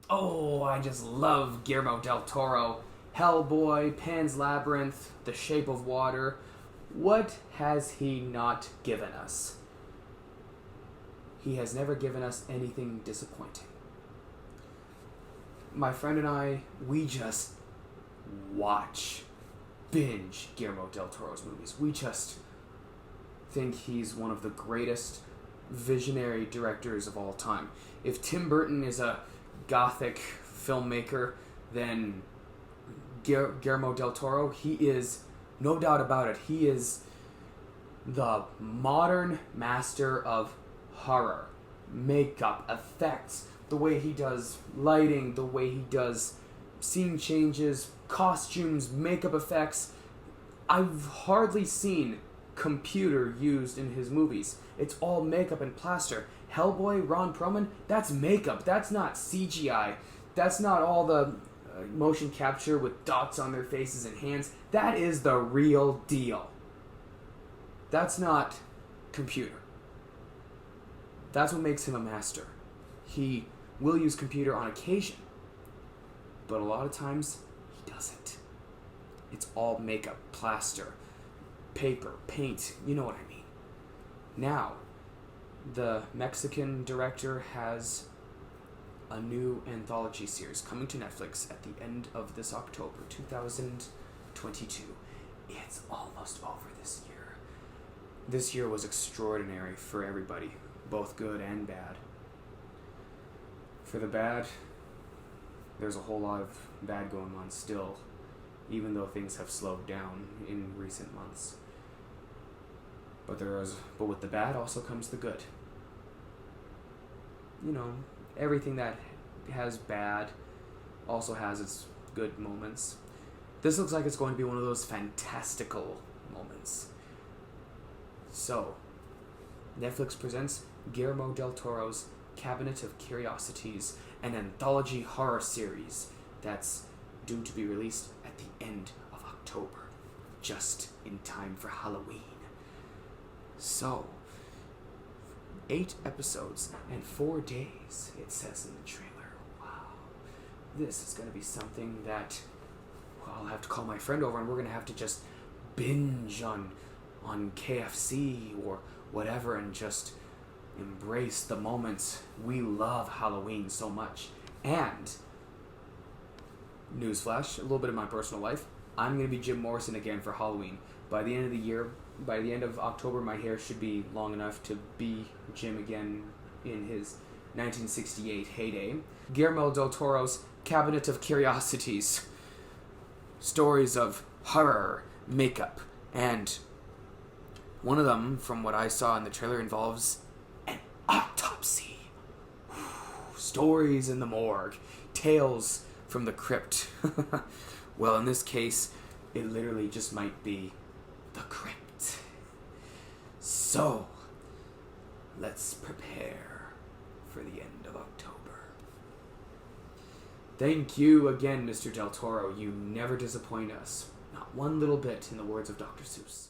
Oh, I just love Guillermo del Toro. Hellboy, Pan's Labyrinth, The Shape of Water. What has he not given us? He has never given us anything disappointing. My friend and I, we just binge Guillermo del Toro's movies. We just think he's one of the greatest visionary directors of all time. If Tim Burton is a gothic filmmaker, then Guillermo del Toro, he is, no doubt about it, he is the modern master of horror, makeup, effects, the way he does lighting, the way he does scene changes, costumes, makeup effects. I've hardly seen computer used in his movies. It's all makeup and plaster. Hellboy, Ron Perlman, that's makeup. That's not CGI. That's not all the motion capture with dots on their faces and hands. That is the real deal. That's not computer. That's what makes him a master. He will use computer on occasion, but a lot of times he doesn't. It's all makeup, plaster, paper, paint, you know what I mean. Now, the Mexican director has a new anthology series coming to Netflix at the end of this October, 2022. It's almost over this year. This year was extraordinary for everybody, both good and bad. For the bad, there's a whole lot of bad going on still, even though things have slowed down in recent months. But with the bad also comes the good. You know, everything that has bad also has its good moments. This looks like it's going to be one of those fantastical moments. So, Netflix presents Guillermo del Toro's Cabinet of Curiosities, an anthology horror series that's due to be released at the end of October, just in time for Halloween. So, 8 episodes and 4 days, it says in the trailer. Wow. This is going to be something that, well, I'll have to call my friend over and we're going to have to just binge on KFC or whatever and just embrace the moments. We love Halloween so much. And, newsflash, a little bit of my personal life, I'm going to be Jim Morrison again for Halloween. By the end of the year, by the end of October, my hair should be long enough to be Jim again in his 1968 heyday. Guillermo del Toro's Cabinet of Curiosities. Stories of horror, makeup, and one of them, from what I saw in the trailer, involves an autopsy. Stories in the morgue. Tales from the crypt. Well, in this case, it literally just might be the crypt. So, let's prepare for the end of October. Thank you again, Mr. Del Toro. You never disappoint us. Not one little bit, in the words of Dr. Seuss.